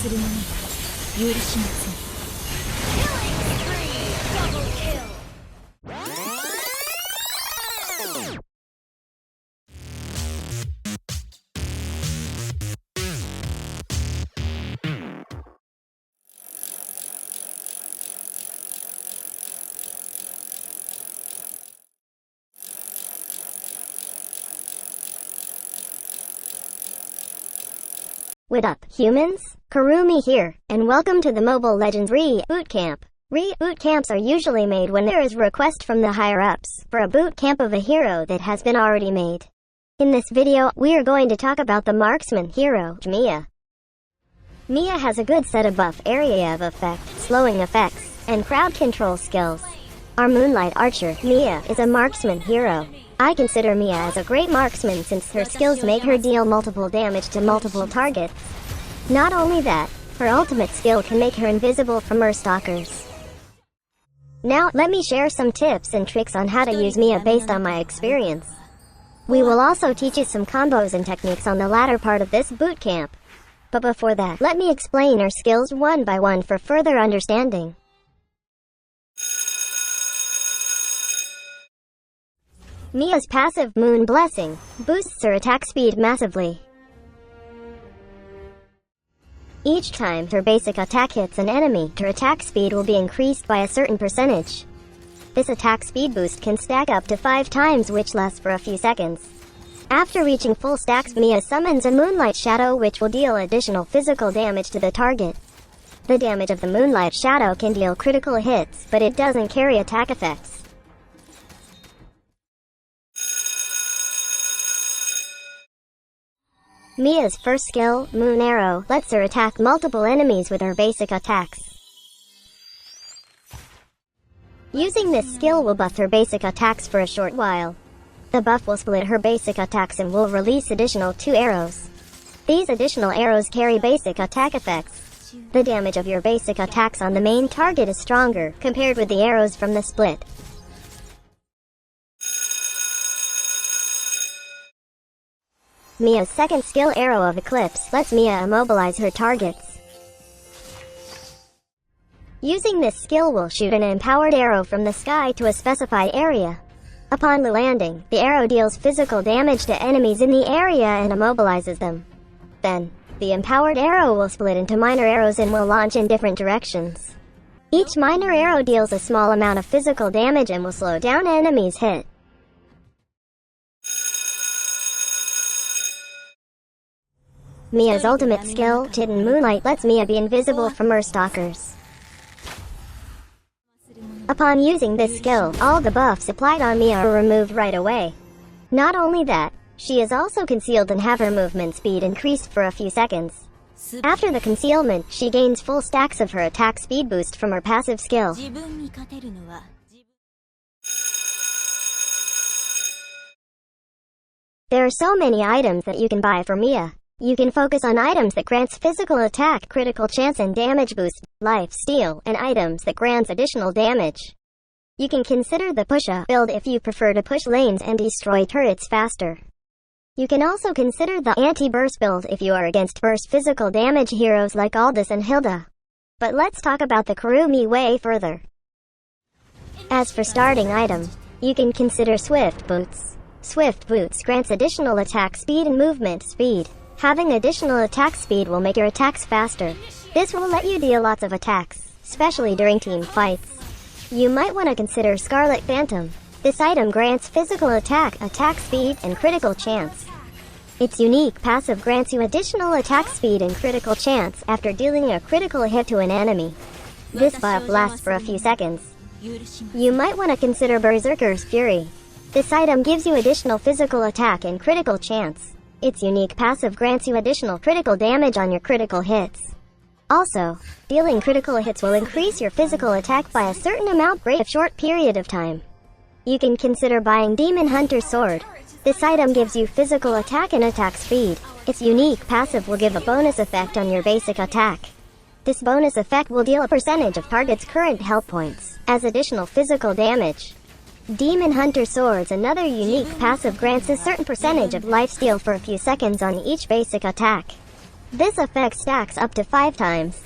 する者は許しません。 What up, humans? Kurumi here, and welcome to the Mobile Legends Re-Boot Camp. Re-Boot Camps are usually made when there is a request from the higher-ups for a boot camp of a hero that has been already made. In this video, we are going to talk about the marksman hero, Miya. Miya has a good set of buff area of effect, slowing effects, and crowd control skills. Our Moonlight Archer, Miya, is a marksman hero. I consider Miya as a great marksman since her skills make her deal multiple damage to multiple targets. Not only that, her ultimate skill can make her invisible from her stalkers. Now, let me share some tips and tricks on how to use Miya based on my experience. We will also teach you some combos and techniques on the latter part of this boot camp. But before that, let me explain her skills one by one for further understanding. Miya's passive Moon Blessing boosts her attack speed massively. Each time her basic attack hits an enemy, her attack speed will be increased by a certain percentage. This attack speed boost can stack up to 5 times, which lasts for a few seconds. After reaching full stacks, Miya summons a Moonlight Shadow which will deal additional physical damage to the target. The damage of the Moonlight Shadow can deal critical hits, but it doesn't carry attack effects. Miya's first skill, Moon Arrow, lets her attack multiple enemies with her basic attacks. Using this skill will buff her basic attacks for a short while. The buff will split her basic attacks and will release additional 2 arrows. These additional arrows carry basic attack effects. The damage of your basic attacks on the main target is stronger compared with the arrows from the split. Miya's second skill, Arrow of Eclipse, lets Miya immobilize her targets. Using this skill will shoot an empowered arrow from the sky to a specified area. Upon the landing, the arrow deals physical damage to enemies in the area and immobilizes them. Then, the empowered arrow will split into minor arrows and will launch in different directions. Each minor arrow deals a small amount of physical damage and will slow down enemies' hit. Miya's ultimate skill, Hidden Moonlight, lets Miya be invisible from her stalkers. Upon using this skill, all the buffs applied on Miya are removed right away. Not only that, she is also concealed and have her movement speed increased for a few seconds. After the concealment, she gains full stacks of her attack speed boost from her passive skill. There are so many items that you can buy for Miya. You can focus on items that grants physical attack, critical chance and damage boost, life steal, and items that grants additional damage. You can consider the push-up build if you prefer to push lanes and destroy turrets faster. You can also consider the anti-burst build if you are against burst physical damage heroes like Aldous and Hilda. But let's talk about the Kurumi way further. As for starting item, you can consider Swift Boots. Swift Boots grants additional attack speed and movement speed. Having additional attack speed will make your attacks faster. This will let you deal lots of attacks, especially during team fights. You might want to consider Scarlet Phantom. This item grants physical attack, attack speed, and critical chance. Its unique passive grants you additional attack speed and critical chance after dealing a critical hit to an enemy. This buff lasts for a few seconds. You might want to consider Berserker's Fury. This item gives you additional physical attack and critical chance. Its unique passive grants you additional critical damage on your critical hits. Also, dealing critical hits will increase your physical attack by a certain amount for a short period of time. You can consider buying Demon Hunter's Sword. This item gives you physical attack and attack speed. Its unique passive will give a bonus effect on your basic attack. This bonus effect will deal a percentage of target's current health points as additional physical damage. Demon Hunter Sword's another unique passive grants a certain percentage of lifesteal for a few seconds on each basic attack. This effect stacks up to 5 times.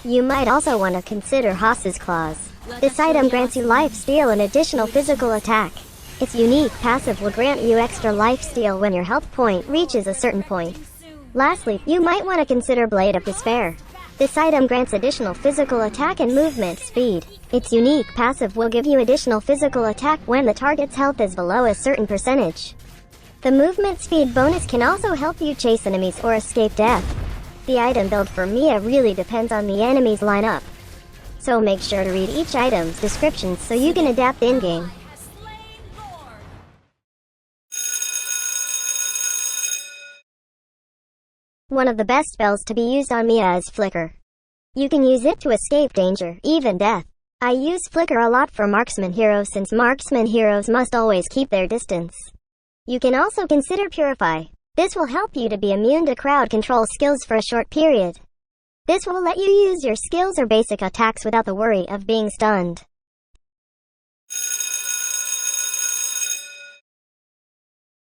You might also want to consider Haas's Claws. This item grants you life steal and additional physical attack. Its unique passive will grant you extra life steal when your health point reaches a certain point. Lastly, you might want to consider Blade of Despair. This item grants additional physical attack and movement speed. Its unique passive will give you additional physical attack when the target's health is below a certain percentage. The movement speed bonus can also help you chase enemies or escape death. The item build for Miya really depends on the enemy's lineup. So make sure to read each item's descriptions so you can adapt in-game. One of the best spells to be used on Miya is Flicker. You can use it to escape danger, even death. I use Flicker a lot for marksman heroes since marksman heroes must always keep their distance. You can also consider Purify. This will help you to be immune to crowd control skills for a short period. This will let you use your skills or basic attacks without the worry of being stunned.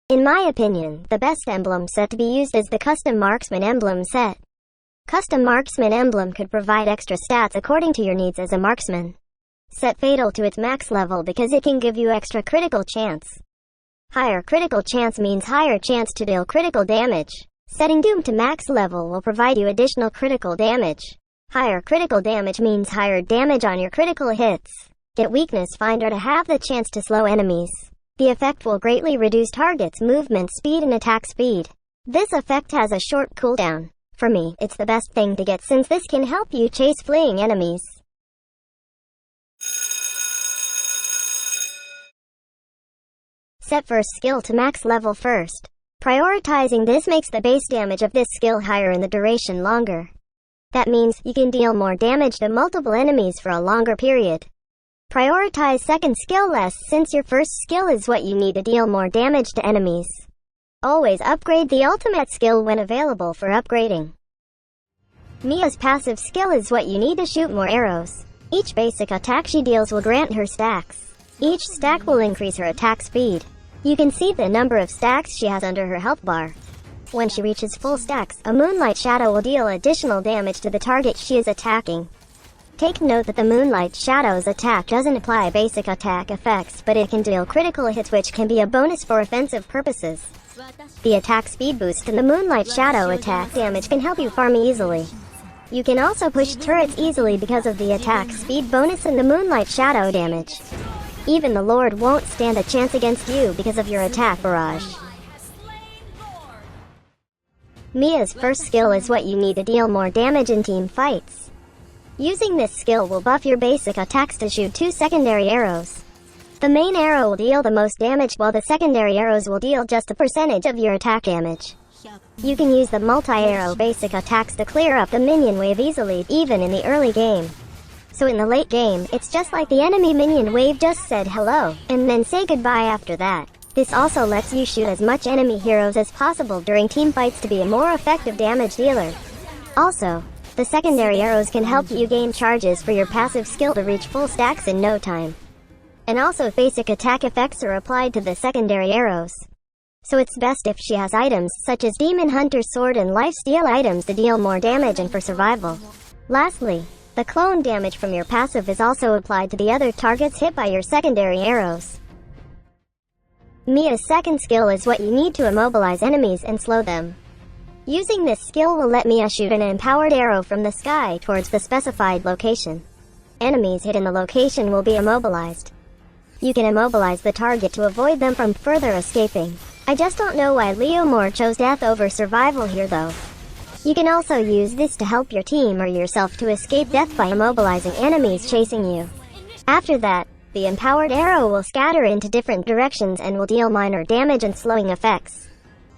In my opinion, the best emblem set to be used is the Custom Marksman Emblem set. Custom Marksman Emblem could provide extra stats according to your needs as a marksman. Set fatal to its max level because it can give you extra critical chance. Higher critical chance means higher chance to deal critical damage. Setting Doom to max level will provide you additional critical damage. Higher critical damage means higher damage on your critical hits. Get Weakness Finder to have the chance to slow enemies. The effect will greatly reduce targets' movement speed and attack speed. This effect has a short cooldown. For me, it's the best thing to get since this can help you chase fleeing enemies. Set first skill to max level first. Prioritizing this makes the base damage of this skill higher and the duration longer. That means you can deal more damage to multiple enemies for a longer period. Prioritize second skill less since your first skill is what you need to deal more damage to enemies. Always upgrade the ultimate skill when available for upgrading. Miya's passive skill is what you need to shoot more arrows. Each basic attack she deals will grant her stacks. Each stack will increase her attack speed. You can see the number of stacks she has under her health bar. When she reaches full stacks, a Moonlight Shadow will deal additional damage to the target she is attacking. Take note that the Moonlight Shadow's attack doesn't apply basic attack effects, but it can deal critical hits which can be a bonus for offensive purposes. The attack speed boost and the Moonlight Shadow attack damage can help you farm easily. You can also push turrets easily because of the attack speed bonus and the Moonlight Shadow damage. Even the Lord won't stand a chance against you because of your attack barrage. Miya's first skill is what you need to deal more damage in team fights. Using this skill will buff your basic attacks to shoot 2 secondary arrows. The main arrow will deal the most damage while the secondary arrows will deal just a percentage of your attack damage. You can use the multi-arrow basic attacks to clear up the minion wave easily even in the early game. So in the late game, it's just like the enemy minion wave just said hello, and then say goodbye after that. This also lets you shoot as much enemy heroes as possible during team fights to be a more effective damage dealer. Also, the secondary arrows can help you gain charges for your passive skill to reach full stacks in no time. And also basic attack effects are applied to the secondary arrows. So it's best if she has items such as Demon Hunter's Sword and Lifesteal items to deal more damage and for survival. Lastly, the clone damage from your passive is also applied to the other targets hit by your secondary arrows. Miya's second skill is what you need to immobilize enemies and slow them. Using this skill will let Miya shoot an empowered arrow from the sky towards the specified location. Enemies hit in the location will be immobilized. You can immobilize the target to avoid them from further escaping. I just don't know why Leo Moore chose death over survival here though. You can also use this to help your team or yourself to escape death by immobilizing enemies chasing you. After that, the empowered arrow will scatter into different directions and will deal minor damage and slowing effects.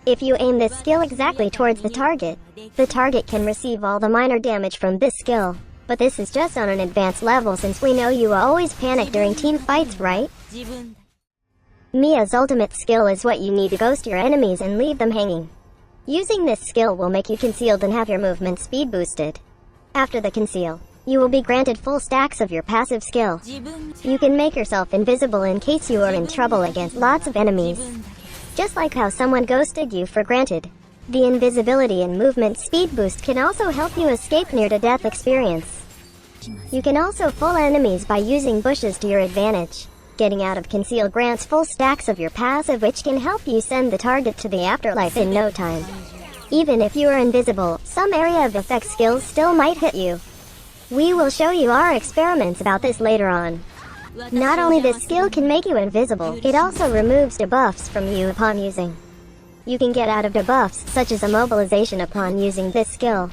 If you aim this skill exactly towards the target can receive all the minor damage from this skill. But this is just on an advanced level since we know you always panic during team fights, right? Miya's ultimate skill is what you need to ghost your enemies and leave them hanging. Using this skill will make you concealed and have your movement speed boosted. After the conceal, you will be granted full stacks of your passive skill. You can make yourself invisible in case you are in trouble against lots of enemies. Just like how someone ghosted you for granted. The invisibility and movement speed boost can also help you escape near-to-death experience. You can also fool enemies by using bushes to your advantage. Getting out of conceal grants full stacks of your passive, which can help you send the target to the afterlife in no time. Even if you are invisible, some area of effect skills still might hit you. We will show you our experiments about this later on. Not only this skill can make you invisible, it also removes debuffs from you upon using. You can get out of debuffs such as immobilization upon using this skill.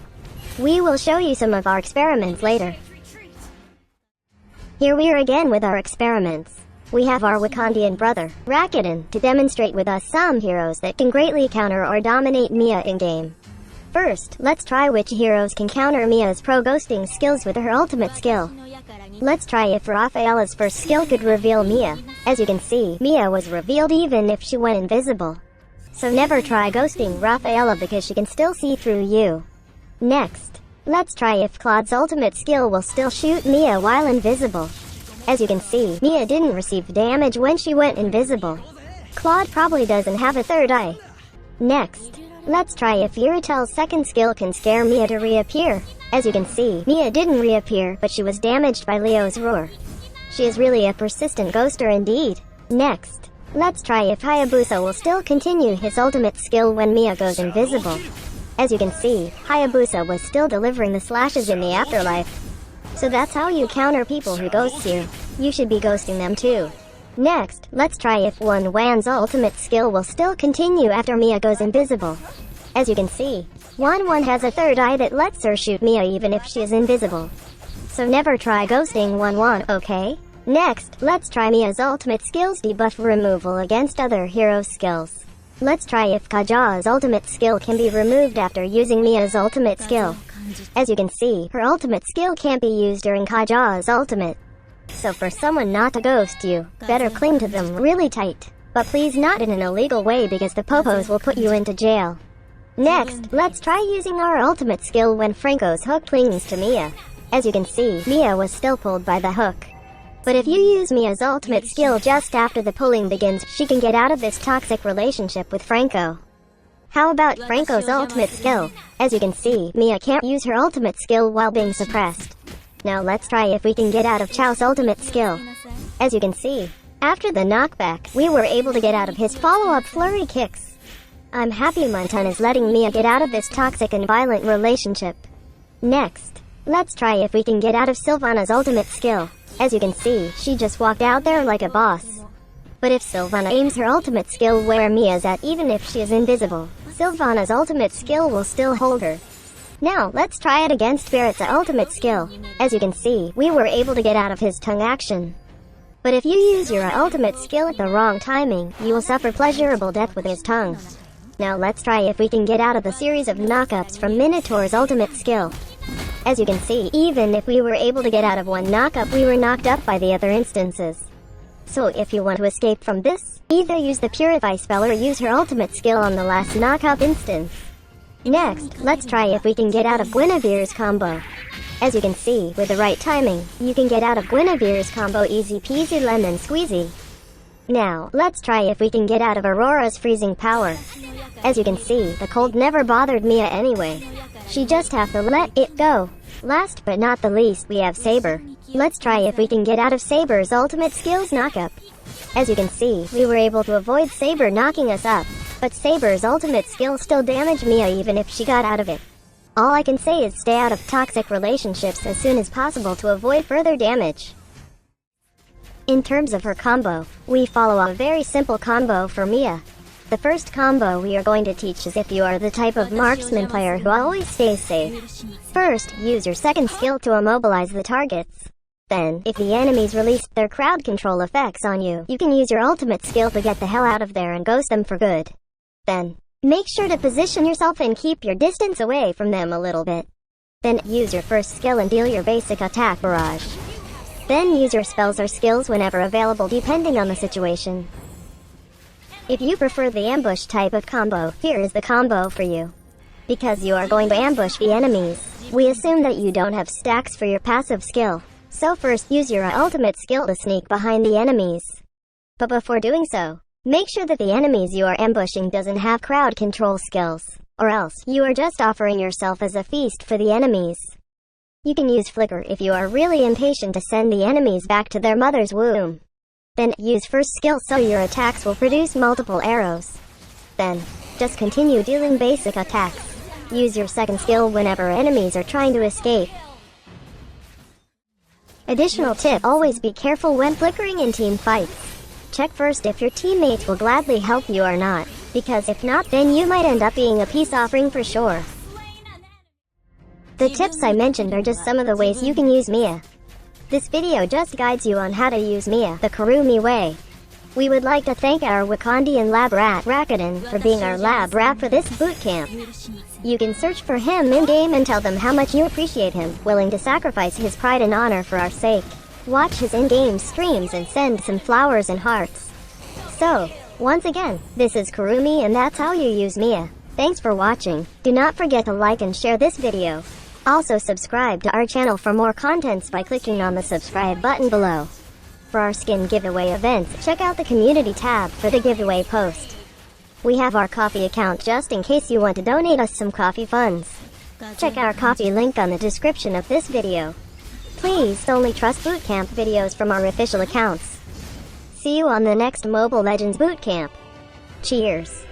We will show you some of our experiments later. Here we are again with our experiments. We have our Wakandian brother, Rakuten, to demonstrate with us some heroes that can greatly counter or dominate Miya in-game. First, let's try which heroes can counter Miya's pro-ghosting skills with her ultimate skill. Let's try if Raphaela's first skill could reveal Miya. As you can see, Miya was revealed even if she went invisible. So never try ghosting Raphaela because she can still see through you. Next, let's try if Claude's ultimate skill will still shoot Miya while invisible. As you can see, Miya didn't receive damage when she went invisible. Claude probably doesn't have a third eye. Next, let's try if Yuritel's second skill can scare Miya to reappear. As you can see, Miya didn't reappear, but she was damaged by Leo's roar. She is really a persistent ghoster indeed. Next, let's try if Hayabusa will still continue his ultimate skill when Miya goes invisible. As you can see, Hayabusa was still delivering the slashes in the afterlife. So that's how you counter people who ghost you. You should be ghosting them too. Next, let's try if Wan's ultimate skill will still continue after Miya goes invisible. As you can see, Wan has a third eye that lets her shoot Miya even if she is invisible. So never try ghosting Wan, okay? Next, let's try Miya's ultimate skill's debuff removal against other hero skills. Let's try if Kaja's ultimate skill can be removed after using Miya's ultimate skill. As you can see, her ultimate skill can't be used during Kaja's ultimate. So for someone not to ghost you, better cling to them really tight. But please not in an illegal way because the popos will put you into jail. Next, let's try using our ultimate skill when Franco's hook clings to Miya. As you can see, Miya was still pulled by the hook. But if you use Miya's ultimate skill just after the pulling begins, she can get out of this toxic relationship with Franco. How about Franco's ultimate skill? As you can see, Miya can't use her ultimate skill while being suppressed. Now let's try if we can get out of Chao's ultimate skill. As you can see, after the knockback, we were able to get out of his follow-up flurry kicks. I'm happy Montan is letting Miya get out of this toxic and violent relationship. Next, let's try if we can get out of Sylvana's ultimate skill. As you can see, she just walked out there like a boss. But if Sylvana aims her ultimate skill where Miya's at, even if she is invisible, Sylvana's ultimate skill will still hold her. Now, let's try it against Spirit's ultimate skill. As you can see, we were able to get out of his tongue action. But if you use your ultimate skill at the wrong timing, you will suffer pleasurable death with his tongue. Now let's try if we can get out of the series of knockups from Minotaur's ultimate skill. As you can see, even if we were able to get out of one knockup, we were knocked up by the other instances. So if you want to escape from this, either use the Purify spell or use her ultimate skill on the last knockup instance. Next, let's try if we can get out of Guinevere's combo. As you can see, with the right timing, you can get out of Guinevere's combo easy peasy lemon squeezy. Now, let's try if we can get out of Aurora's freezing power. As you can see, the cold never bothered Miya anyway. She just have to let it go. Last but not the least, we have Saber. Let's try if we can get out of Saber's ultimate skills knockup. As you can see, we were able to avoid Saber knocking us up, but Saber's ultimate skill still damaged Miya even if she got out of it. All I can say is stay out of toxic relationships as soon as possible to avoid further damage. In terms of her combo, we follow a very simple combo for Miya. The first combo we are going to teach is if you are the type of marksman player who always stays safe. First, use your second skill to immobilize the targets. Then, if the enemies release their crowd control effects on you, you can use your ultimate skill to get the hell out of there and ghost them for good. Then, make sure to position yourself and keep your distance away from them a little bit. Then, use your first skill and deal your basic attack barrage. Then use your spells or skills whenever available depending on the situation. If you prefer the ambush type of combo, here is the combo for you. Because you are going to ambush the enemies, we assume that you don't have stacks for your passive skill. So first, use your ultimate skill to sneak behind the enemies. But before doing so, make sure that the enemies you are ambushing doesn't have crowd control skills, or else you are just offering yourself as a feast for the enemies. You can use Flicker if you are really impatient to send the enemies back to their mother's womb. Then, use first skill so your attacks will produce multiple arrows. Then, just continue dealing basic attacks. Use your second skill whenever enemies are trying to escape. Additional tip: always be careful when flickering in team fights. Check first if your teammates will gladly help you or not, because if not, then you might end up being a peace offering for sure. The tips I mentioned are just some of the ways you can use Miya. This video just guides you on how to use Miya the Kurumi way. We would like to thank our Wakandian lab rat, Rakuten, for being our lab rat for this bootcamp. You can search for him in-game and tell them how much you appreciate him, willing to sacrifice his pride and honor for our sake. Watch his in-game streams and send some flowers and hearts. So, once again, this is Kurumi and that's how you use Miya. Thanks for watching. Do not forget to like and share this video. Also subscribe to our channel for more contents by clicking on the subscribe button below. For our skin giveaway events, check out the community tab for the giveaway post. We have our coffee account just in case you want to donate us some coffee funds. Check our coffee link on the description of this video. Please only trust bootcamp videos from our official accounts. See you on the next Mobile Legends bootcamp. Cheers.